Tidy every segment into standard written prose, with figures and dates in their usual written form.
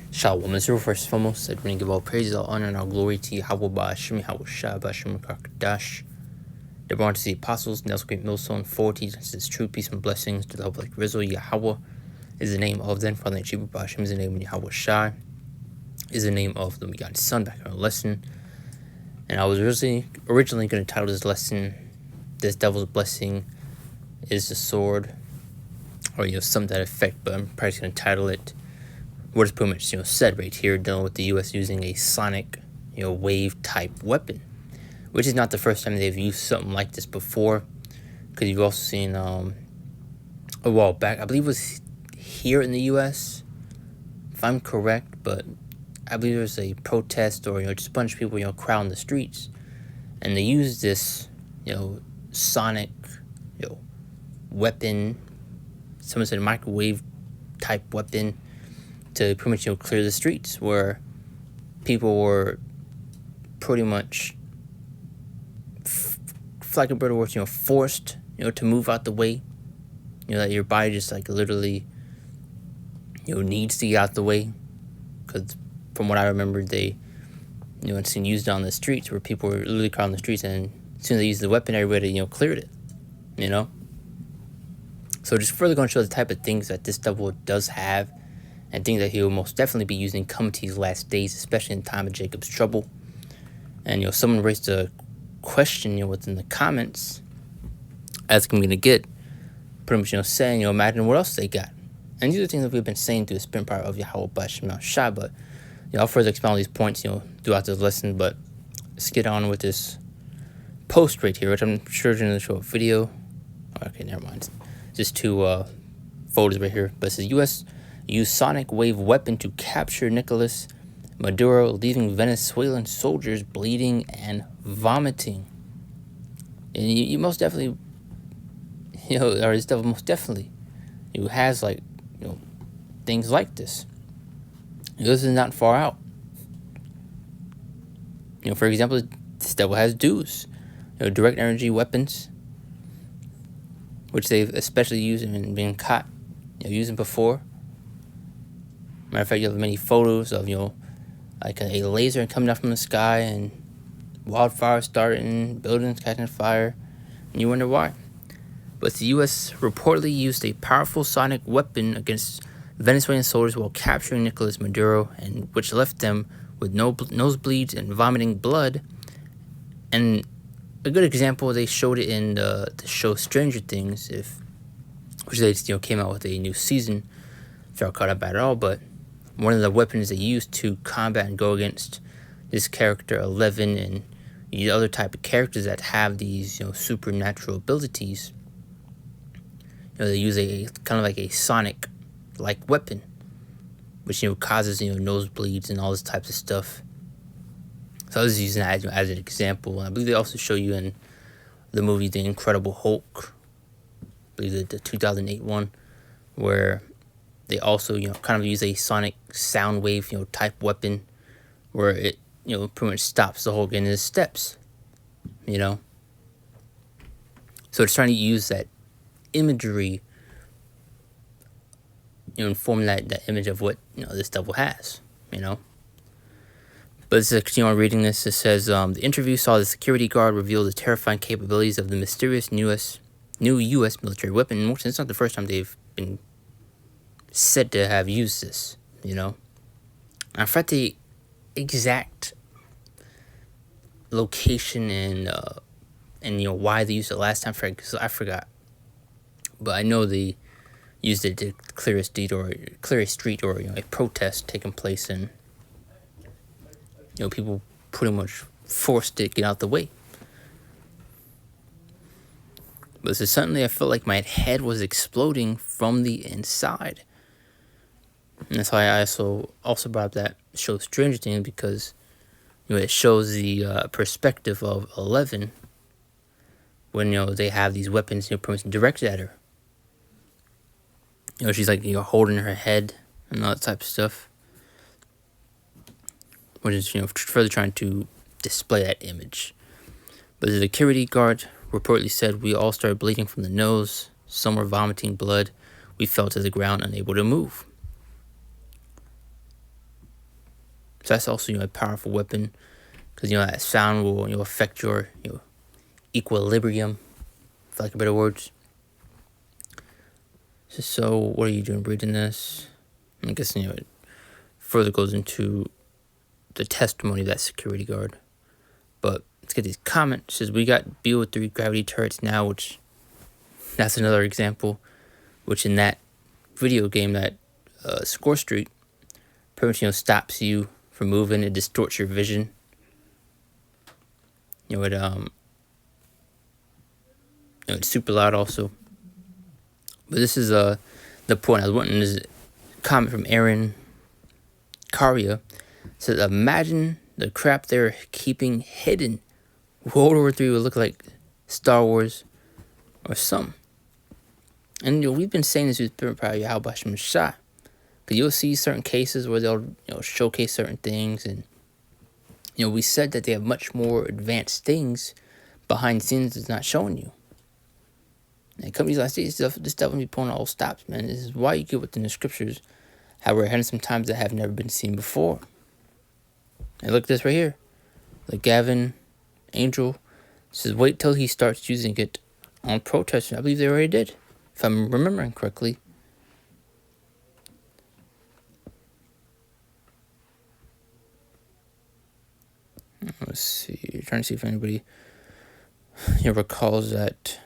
Shalom Israel, first and foremost, I'd bring give all praise, all honor, and all glory to Yahweh Ba'ashim, Yahweh Shah, Ba'ashim Kakadash. The born to the apostles, Nelson Great Millstone, 40, says true peace and blessings to the hope like Rizal. Yahweh is the name of them, Father and Chibu Ba'ashim is the name of Yahweh Shah, is the name of the begotten Son, back in our lesson. And I was originally going to title this lesson, This Devil's Blessing is the Sword, or something to that effect, but I'm probably going to title it what is pretty much said right here, dealing with the U.S. using a sonic wave type weapon, which is not the first time they've used something like this before, because you've also seen a while back, I believe it was here in the U.S. if I'm correct, but I believe there was a protest or just a bunch of people crowding the streets, and they used this sonic weapon. Someone said a microwave type weapon to pretty much clear the streets, where people were pretty much like a bird of words, forced to move out the way, that your body just like literally needs to get out the way, because from what I remember, they it's been used on the streets where people were literally caught on the streets, and as soon as they used the weapon, everybody cleared it. So just further going to show the type of things that this devil does have, and things that he will most definitely be using coming to these last days, especially in time of Jacob's trouble. And someone raised a question within the comments, as I'm going to get, pretty much saying imagine what else they got. And these are things that we've been saying through the spin part of Yahweh Ba'ashim Shah, but I'll further expound on these points throughout this lesson. But let's get on with this post right here, which I'm sure is going to show a video. Okay, never mind. Just two photos right here. But it says U.S. used sonic wave weapon to capture Nicolas Maduro, leaving Venezuelan soldiers bleeding and vomiting. And you most definitely, or this devil most definitely, who has things like this. This is not far out. For example, this devil has DEWs, direct energy weapons, which they've especially used and been caught using before. Matter of fact, you have many photos of like a laser coming out from the sky and wildfires starting, buildings catching fire, and you wonder why. But the U.S. reportedly used a powerful sonic weapon against Venezuelan soldiers while capturing Nicolas Maduro, and which left them with nosebleeds and vomiting blood. And a good example, they showed it in the show Stranger Things, which they came out with a new season. If y'all caught up at all, but one of the weapons they used to combat and go against this character 11 and the other type of characters that have these supernatural abilities, they use a kind of like a sonic like weapon, which causes nosebleeds and all this types of stuff. So I was using that as an example. I believe they also show you in the movie The Incredible Hulk, I believe the 2008 one, where they also kind of use a sonic sound wave type weapon, where it pretty much stops the Hulk in his steps. So it's trying to use that imagery and form that image of what this devil has. But as I continue on reading this, it says the interview saw the security guard reveal the terrifying capabilities of the mysterious new U.S. military weapon. And it's not the first time they've been said to have used this. I forgot the exact location and why they used it last time. Because I forgot, but I know they used it to clear a street or a protest taking place, and people pretty much forced to get out the way. But so suddenly I felt like my head was exploding from the inside. And that's why I also brought up that show Stranger Things, because it shows the perspective of 11 when they have these weapons pretty much directed at her. She's like holding her head and all that type of stuff, which is further trying to display that image. But the security guard reportedly said, "We all started bleeding from the nose. Some were vomiting blood. We fell to the ground, unable to move." So that's also, a powerful weapon, because, that sound will, affect your, equilibrium, for lack of better words. So what are you doing reading this? I guess, it further goes into the testimony of that security guard. But let's get these comments. It says, we got BO3 gravity turrets now, which that's another example, which in that video game, that Score Street, pretty much, stops you from moving. It distorts your vision. It's super loud also. But this is the point I was wanting. Is a comment from Aaron Caria. It says, imagine the crap they're keeping hidden. World War III would look like Star Wars or something. And we've been saying this with probably Yahweh Hashem Shah. Because you'll see certain cases where they'll showcase certain things, and we said that they have much more advanced things behind the scenes that's not showing you. And companies like this stuff will be pulling all stops, man. This is why you get within the scriptures how we're heading sometimes that have never been seen before. And look at this right here. Like Gavin Angel says, wait till he starts using it on protesters. I believe they already did, if I'm remembering correctly. Let's see. Trying to see if anybody recalls that.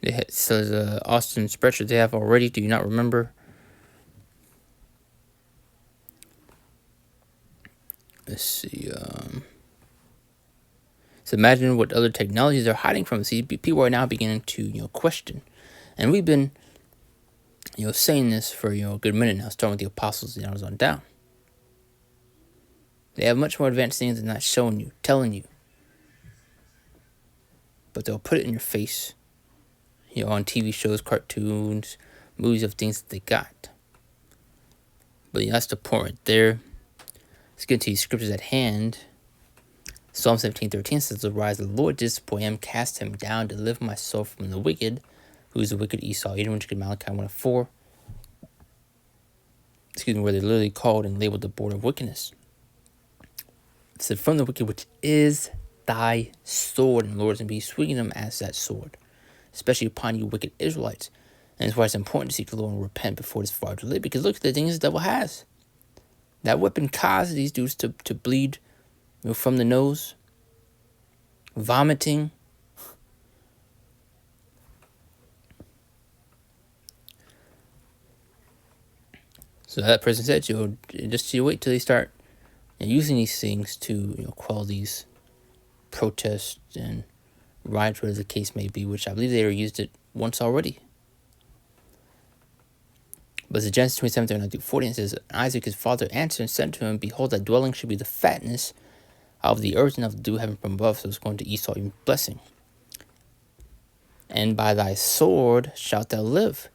It says Austin spreadsheet they have already. Do you not remember? Let's see. So imagine what other technologies they're hiding from. See, people are now beginning to question, and we've been saying this for a good minute now, starting with the apostles and on down. They have much more advanced things than not showing you, telling you, but they'll put it in your face. On TV shows, cartoons, movies of things that they got. But that's the point right there. Let's get to these scriptures at hand. Psalm 17:13 says, arise, the Lord disappoint him, cast him down, deliver my soul from the wicked. Who is the wicked? Esau. You don't get Malachi 1:4. Where they're literally called and labeled the border of wickedness. It said, from the wicked, which is thy sword, and the Lord is going to be swinging them as that sword, especially upon you wicked Israelites. And that's why it's important to seek the Lord and repent before it's far too late. Because look at the things the devil has. That weapon causes these dudes to bleed from the nose, vomiting. So that person said, just wait till they start using these things to quell these protests and riots, whatever the case may be, which I believe they already used it once already. But the Genesis 27:39-40, it says, Isaac his father answered and said to him, behold, thy dwelling should be the fatness of the earth and of the dew heaven from above. So it's going to Esau your blessing. And by thy sword shalt thou live,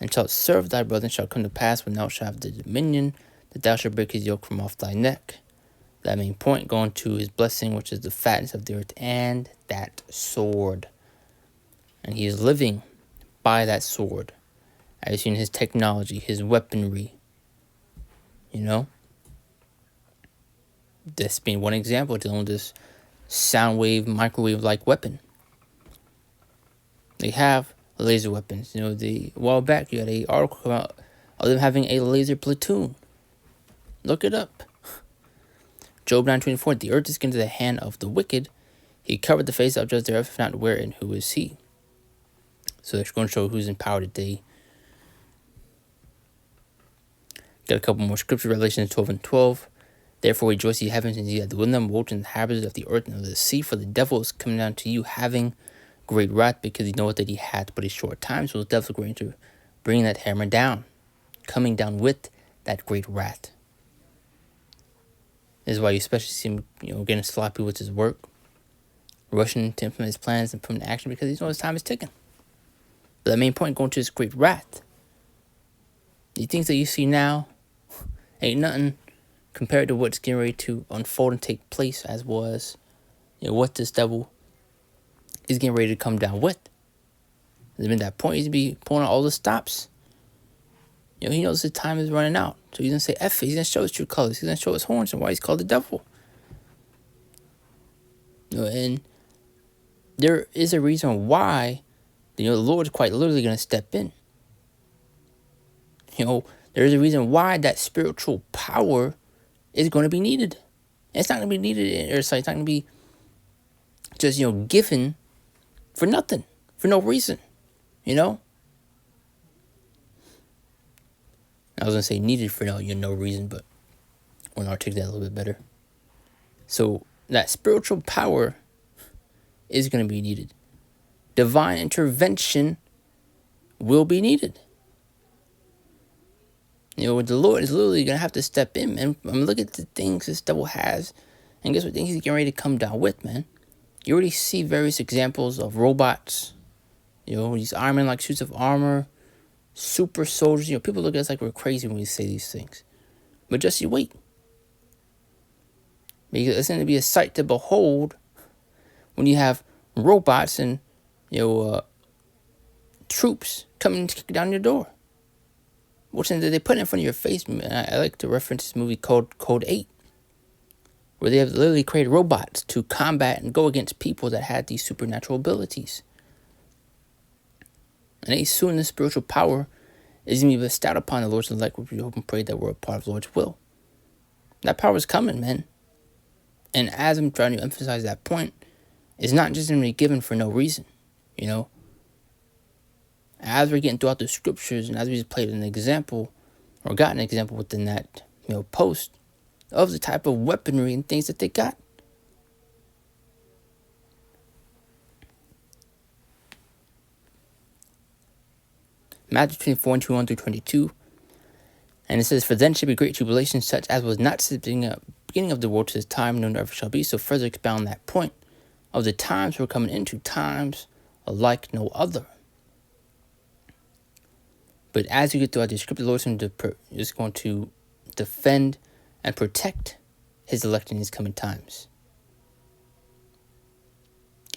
and shalt serve thy brother, and shall come to pass when thou shalt have the dominion, that thou shalt break his yoke from off thy neck. That main point going to his blessing, which is the fatness of the earth and that sword. And he is living by that sword. I've seen his technology, his weaponry. This being one example, dealing with this sound wave, microwave-like weapon. They have laser weapons. A while back you had an article come out of them having a laser platoon. Look it up. Job 9:24, the earth is given to the hand of the wicked. He covered the face of judge thereof, not where and who is he. So they're going to show who's in power today. Got a couple more scripture, Revelation 12:12. Therefore rejoice ye heavens, and ye that dwell in them, woe to the inhabitants of the earth and of the sea, for the devil is coming down to you, having great wrath, because he knoweth that he hath but a short time. So the devil is going to bring that hammer down, coming down with that great wrath. This is why you especially see him, getting sloppy with his work, rushing to implement his plans and put them into action, because he knows his time is ticking. But the main point, going to his great wrath. The things that you see now ain't nothing compared to what's getting ready to unfold and take place, as was, what this devil is getting ready to come down with. There's been that point, he's to be pulling out all the stops. He knows his time is running out. So he's going to say F it. He's going to show his true colors. He's going to show his horns and why he's called the devil. And there is a reason why, the Lord is quite literally going to step in. There is a reason why that spiritual power is going to be needed. It's not going to be needed, or it's not going to be just, given for nothing, for no reason, I was going to say needed for no reason, but I want to articulate that a little bit better. So that spiritual power is going to be needed. Divine intervention will be needed. The Lord is literally going to have to step in, man. Look at the things this devil has. And guess what things he's getting ready to come down with, man. You already see various examples of robots. These Iron Man-like suits of armor. Super soldiers. People look at us like we're crazy when we say these things. But just you wait. Because it's going to be a sight to behold when you have robots and, troops coming to kick down your door. Which then they put in front of your face. I like to reference this movie called Code 8, where they have literally created robots to combat and go against people that had these supernatural abilities. And soon the spiritual power is going to be bestowed upon the Lord's elect, which we hope and pray that we're a part of the Lord's will. That power is coming, man. And as I'm trying to emphasize that point, it's not just going to be given for no reason, As we're getting throughout the scriptures, and as we just played an example, or got an example within that, post, of the type of weaponry and things that they got. Matthew 24:21-22. And it says, "For then shall be great tribulation, such as was not since the beginning of the world to this time, no ever shall be." So further expound that point of the times we're coming into, times like no other. But as you get throughout the scripture, the Lord is going to defend and protect his elect in these coming times.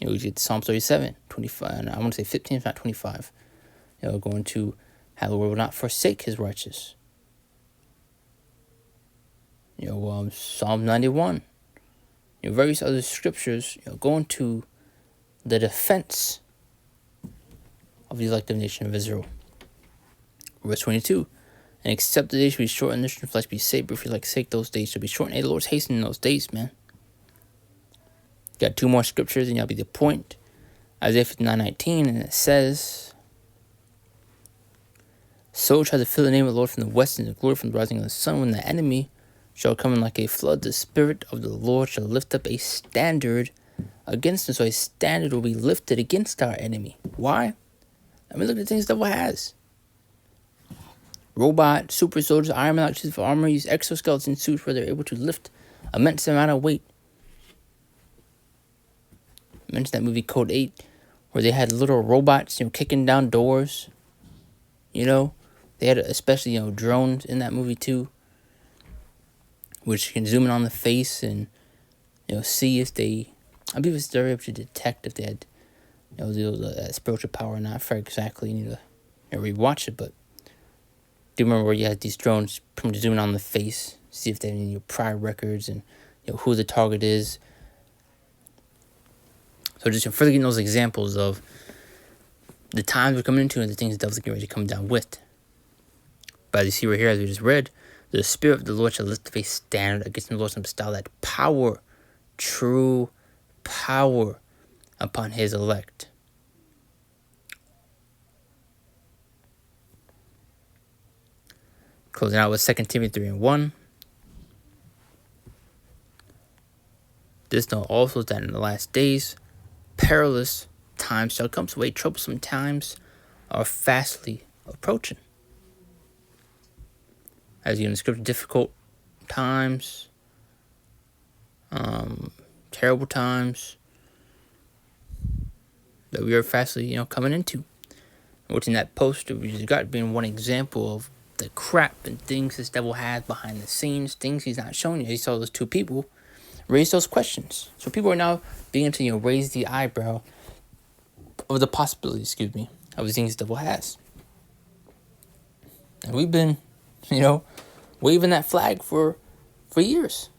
We get Psalm 37, 25, and I want to say 15, if not 25. Going to how the Lord will not forsake his righteous. Psalm 91. Various other scriptures, going to the defense of the elective nation of Israel. Verse 22. "And except the days shall be short and the flesh be saved, but if you like sake, those days shall be short." And the Lord's hastening those days, man. Got two more scriptures, and that'll be the point. Isaiah 59:19, and it says, "So shall the fill the name of the Lord from the west, and the glory from the rising of the sun. When the enemy shall come in like a flood, the Spirit of the Lord shall lift up a standard against him." So a standard will be lifted against our enemy. Why? Look at the things the devil has. Robot, super soldiers, Iron Man-like suits of armor, use exoskeleton suits where they're able to lift immense amount of weight. I mentioned that movie Code 8, where they had little robots, kicking down doors. They had especially, drones in that movie too, which can zoom in on the face and, see if they, I believe they're able to detect if they had, spiritual power or not. I forget exactly, you need to rewatch it, but do you remember where you had these drones zooming on the face, see if they have any prior records and who the target is. So just further getting those examples of the times we're coming into and the things the devil's getting ready to come down with. But as you see right here, as we just read, the Spirit of the Lord shall lift up a standard against the Lord, some style that power, true power upon his elect. Closing out with 2 Timothy 3:1. "This know also that in the last days perilous times shall come." So troublesome times are fastly approaching. As you in the scripture, difficult times, terrible times that we are fastly, coming into. Which in that poster we just got being one example of the crap and things this devil has behind the scenes, things he's not showing you. He saw those two people raise those questions. So people are now beginning to, raise the eyebrow of the possibility, of the things the devil has. And we've been, waving that flag for years.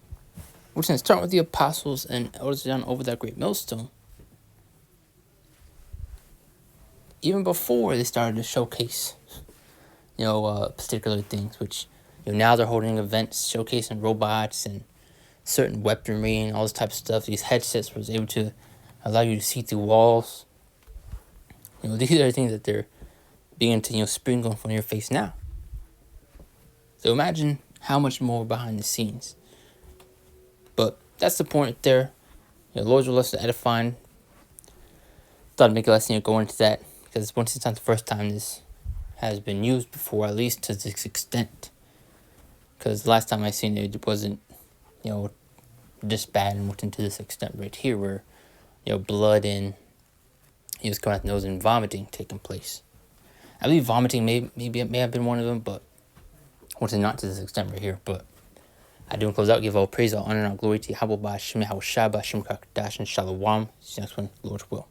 We're going to start with the apostles and elders down over that great millstone. Even before they started to showcase, particular things, which, now they're holding events showcasing robots and certain weaponry and all this type of stuff. These headsets was able to allow you to see through walls. These are the things that they're beginning to, sprinkle in front of your face now. So imagine how much more behind the scenes. But that's the point there. Lord's will lesson edifying. Thought I'd make a lesson go into that, because once it's not the first time this has been used before, at least to this extent. Because the last time I seen it wasn't, this bad and went into this extent right here, where, blood and he was coming out the nose and vomiting taking place. I believe vomiting may have been one of them, but once not to this extent right here. But I do close out, give all praise, all honor, and all glory to Yahweh, Ba'Shem, Yahweh Shai, Ba'Shem Kakdash, and Shalom. See you next one, Lord's will.